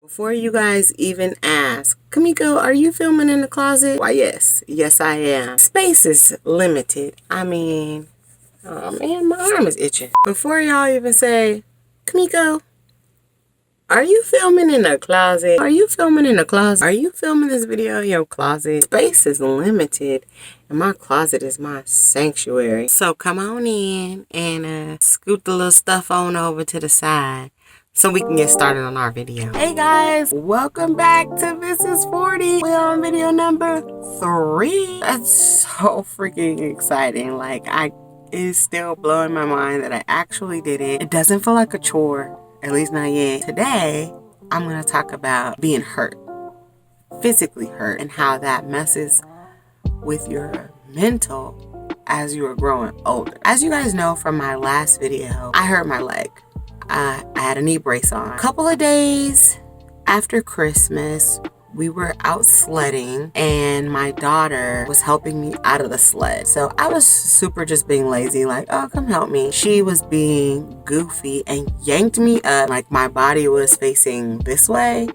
Before you guys even ask, Kamiko, are you filming in the closet? Why, yes. Yes, I am. Space is limited. I mean, oh man, my arm is itching. Before y'all even say, Kamiko, are you filming in the closet? Are you filming in the closet? Are you filming this video in your closet? Space is limited, and my closet is my sanctuary. So come on in and scoot the little stuff on over to the side so we can get started on our video. Hey guys, welcome back to This Is 40. We're on video number 3. That's so freaking exciting. Like, it is still blowing my mind that I actually did it. It doesn't feel like a chore, at least not yet. Today, I'm going to talk about being hurt, physically hurt, and how that messes with your mental as you are growing older. As you guys know from my last video, I hurt my leg. I had a knee brace on. A couple of days after Christmas, we were out sledding and my daughter was helping me out of the sled. So I was super just being lazy, like, oh, come help me. She was being goofy and yanked me up. Like, my body was facing this way,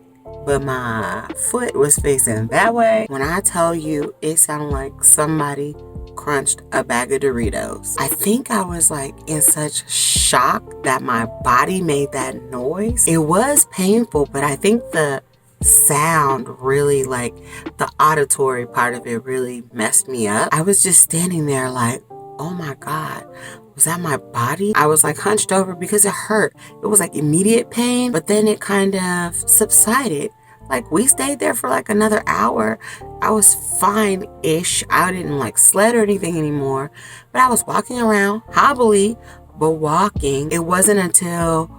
but my foot was facing that way. When I tell you, it sounded like somebody crunched a bag of Doritos. I think I was like in such shock that my body made that noise. It was painful, but I think the sound really, like the auditory part of it, really messed me up. I was just standing there like, oh my God, was that my body? I was like hunched over because it hurt. It was like immediate pain, but then it kind of subsided. Like, we stayed there for like another hour. I was fine-ish. I didn't like sled or anything anymore, but I was walking around, hobbly, but walking. It wasn't until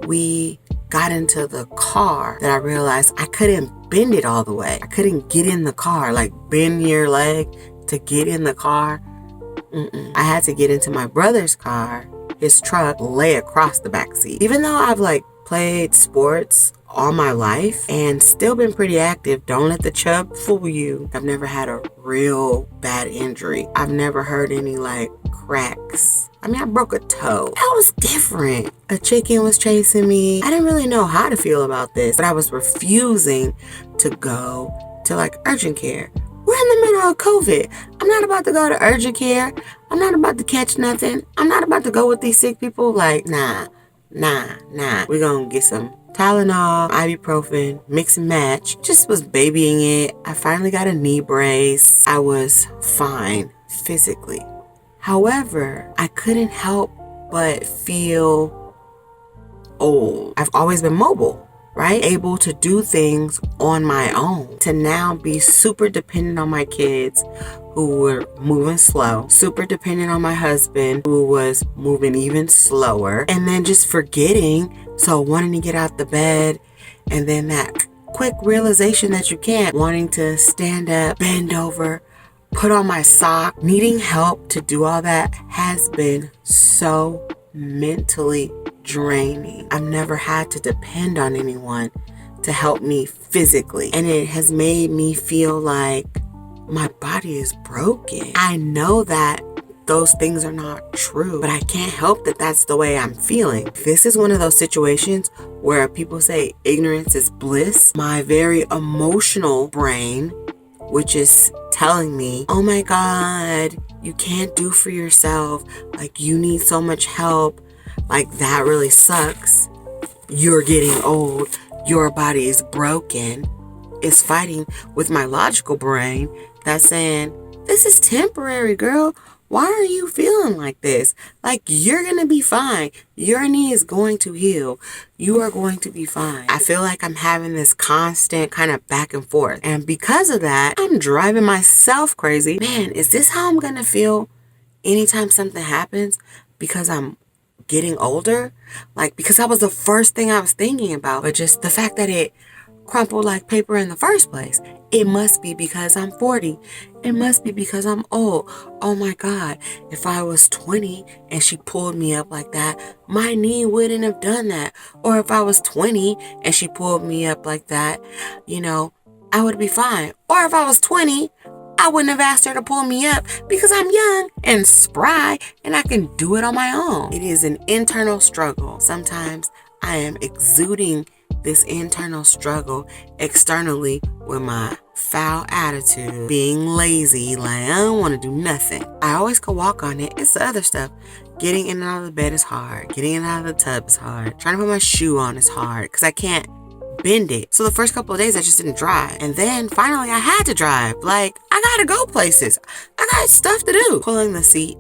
we got into the car that I realized I couldn't bend it all the way. I couldn't get in the car, like bend your leg to get in the car. I had to get into my brother's car, his truck, lay across the back seat. Even though I've like played sports all my life and still been pretty active, don't let the chub fool you. I've never had a real bad injury. I've never heard any like cracks. I mean, I broke a toe. That was different. A chicken was chasing me. I didn't really know how to feel about this, but I was refusing to go to like urgent care. We're in the middle of COVID. I'm not about to go to urgent care. I'm not about to catch nothing. I'm not about to go with these sick people. Like, nah. We're gonna get some Tylenol, ibuprofen, mix and match. Just was babying it. I finally got a knee brace. I was fine physically. However, I couldn't help but feel old. I've always been mobile, right? Able to do things on my own. To now be super dependent on my kids who were moving slow, super dependent on my husband who was moving even slower, and then just forgetting, so wanting to get out the bed, and then that quick realization that you can't, wanting to stand up, bend over, put on my sock, needing help to do all that has been so mentally draining. I've never had to depend on anyone to help me physically, and it has made me feel like my body is broken. I know that those things are not true, but I can't help that that's the way I'm feeling. This is one of those situations where people say ignorance is bliss. My very emotional brain, which is telling me, oh my God, you can't do for yourself. Like, you need so much help. Like, that really sucks. You're getting old. Your body is broken. Is fighting with my logical brain that's saying, this is temporary, girl. Why are you feeling like this? Like, you're going to be fine. Your knee is going to heal. You are going to be fine. I feel like I'm having this constant kind of back and forth. And because of that, I'm driving myself crazy. Man, is this how I'm going to feel anytime something happens? Because I'm getting older? Like, because that was the first thing I was thinking about. But just the fact that it crumpled like paper in the first place. It must be because I'm 40. It must be because I'm old. Oh my God. If I was 20 and she pulled me up like that, my knee wouldn't have done that. Or if I was 20 and she pulled me up like that, I would be fine. Or if I was 20, I wouldn't have asked her to pull me up because I'm young and spry and I can do it on my own. It is an internal struggle. Sometimes I am exuding this internal struggle externally with my foul attitude, being lazy, like I don't want to do nothing. I always could walk on it. It's the other stuff. Getting in and out of the bed is hard. Getting in and out of the tub is hard. Trying to put my shoe on is hard because I can't bend it. So the first couple of days I just didn't drive. And then finally I had to drive. Like, I gotta go places. I got stuff to do. Pulling the seat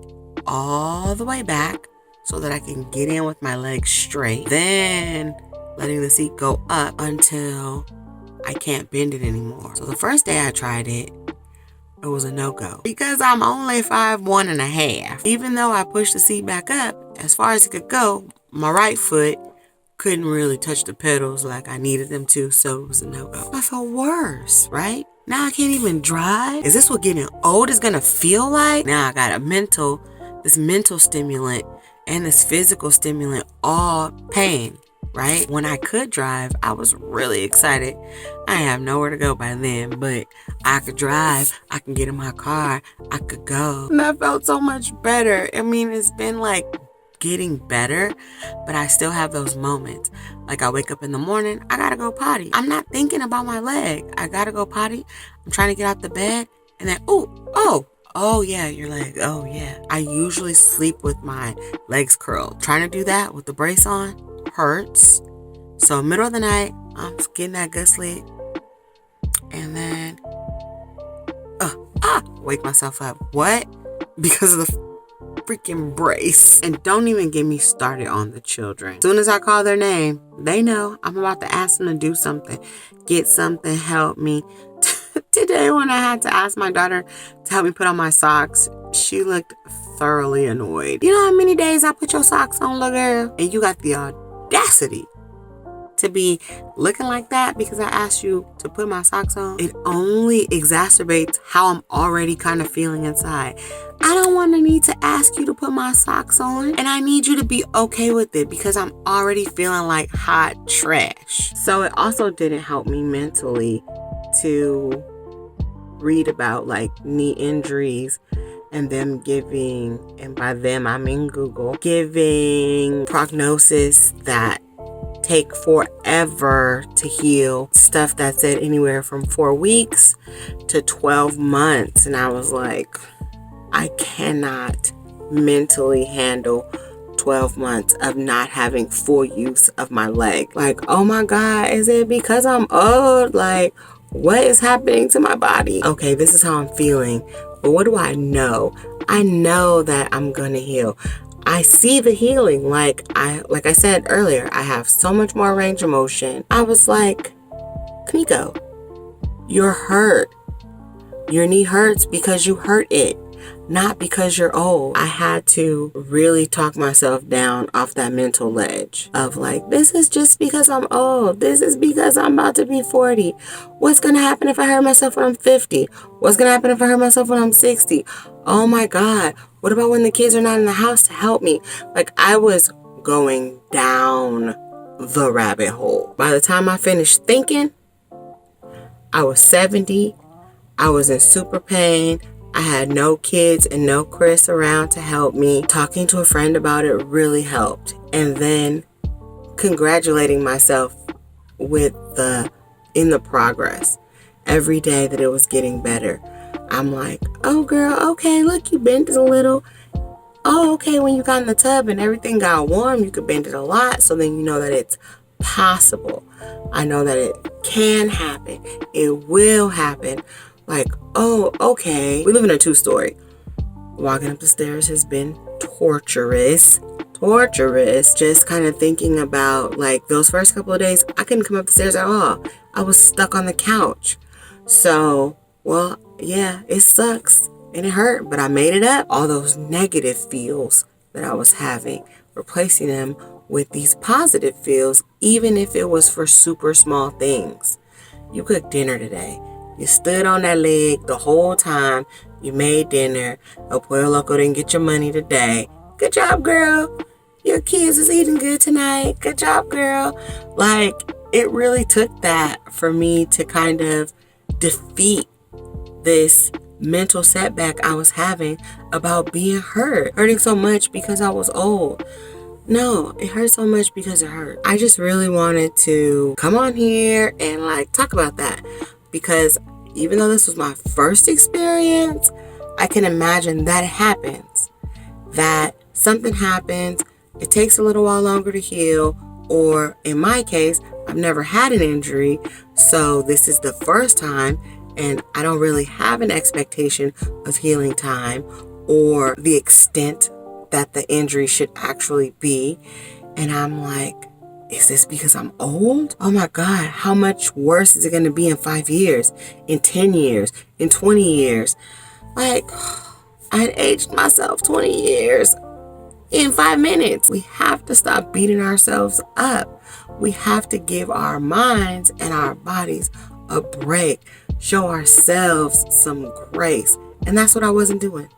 all the way back so that I can get in with my legs straight. Then letting the seat go up until I can't bend it anymore. So the first day I tried it, it was a no-go. Because I'm only 5'1.5". Even though I pushed the seat back up, as far as it could go, my right foot couldn't really touch the pedals like I needed them to, so it was a no-go. I felt worse, right? Now I can't even drive? Is this what getting old is gonna feel like? Now I got this mental stimulant and this physical stimulant, all pain, right? When I could drive, I was really excited. I have nowhere to go by then, but I could drive, I can get in my car, I could go. And that felt so much better. I mean, it's been like getting better, but I still have those moments. Like I wake up in the morning, I gotta go potty. I'm not thinking about my leg. I gotta go potty. I'm trying to get out the bed, and then, oh yeah, your leg. Oh yeah. I usually sleep with my legs curled. Trying to do that with the brace on hurts. So middle of the night, I'm getting that good sleep, and then wake myself up. What? Because of the freaking brace. And don't even get me started on the children. As soon as I call their name, they know I'm about to ask them to do something, get something, help me. Today when I had to ask my daughter to help me put on my socks, she looked thoroughly annoyed. You know how many days I put your socks on, little girl? And you got the audacity to be looking like that because I asked you to put my socks on. It only exacerbates how I'm already kind of feeling inside. I don't want to need to ask you to put my socks on, and I need you to be okay with it because I'm already feeling like hot trash. So it also didn't help me mentally to read about like knee injuries and them giving, and by them I mean Google, giving prognosis that take forever to heal. Stuff that said anywhere from 4 weeks to 12 months. And I was like, I cannot mentally handle 12 months of not having full use of my leg. Like, oh my God, is it because I'm old? Like, what is happening to my body? Okay, this is how I'm feeling. But what do I know? I know that I'm gonna heal. I see the healing. Like I said earlier, I have so much more range of motion. I was like, Kamiko, you're hurt. Your knee hurts because you hurt it, not because you're old. I had to really talk myself down off that mental ledge of like, this is just because I'm old. This is because I'm about to be 40. What's going to happen if I hurt myself when I'm 50? What's going to happen if I hurt myself when I'm 60? Oh my God. What about when the kids are not in the house to help me? Like, I was going down the rabbit hole. By the time I finished thinking, I was 70. I was in super pain. I had no kids and no Chris around to help me. Talking to a friend about it really helped. And then congratulating myself in the progress every day that it was getting better. I'm like, oh girl, okay, look, you bent it a little. Oh, okay, when you got in the tub and everything got warm, you could bend it a lot. So then you know that it's possible. I know that it can happen. It will happen. Like, oh, okay. We live in a 2-story. Walking up the stairs has been torturous. Just kind of thinking about like those first couple of days, I couldn't come up the stairs at all. I was stuck on the couch. So, well, yeah, it sucks and it hurt, but I made it up. All those negative feels that I was having, replacing them with these positive feels, even if it was for super small things. You cooked dinner today. You stood on that leg the whole time. You made dinner. El Pollo Loco didn't get your money today. Good job, girl. Your kids is eating good tonight. Good job, girl. Like, it really took that for me to kind of defeat this mental setback I was having about being hurting so much because I was old. No, it hurt so much because it hurt. I just really wanted to come on here and like talk about that, because even though this was my first experience, I can imagine that it happens. That something happens, it takes a little while longer to heal, or in my case, I've never had an injury, so this is the first time, and I don't really have an expectation of healing time or the extent that the injury should actually be. And I'm like, is this because I'm old? Oh my God, how much worse is it going to be in 5 years, in 10 years, in 20 years? Like, I had aged myself 20 years in 5 minutes. We have to stop beating ourselves up. We have to give our minds and our bodies a break, show ourselves some grace. And that's what I wasn't doing.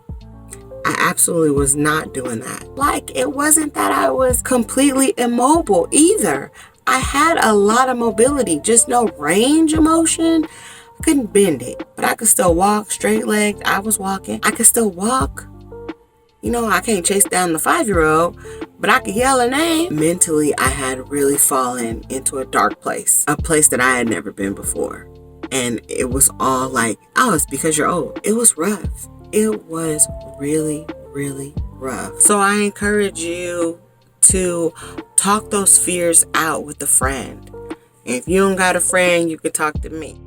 I absolutely was not doing that. Like, it wasn't that I was completely immobile either. I had a lot of mobility, just no range of motion. I couldn't bend it, but I could still walk straight-legged. I was walking. I could still walk. You know, I can't chase down the 5-year-old, but I could yell her name. Mentally, I had really fallen into a dark place, a place that I had never been before. And it was all like, oh, it's because you're old. It was rough. It was really, really rough. So I encourage you to talk those fears out with a friend. If you don't got a friend, you can talk to me.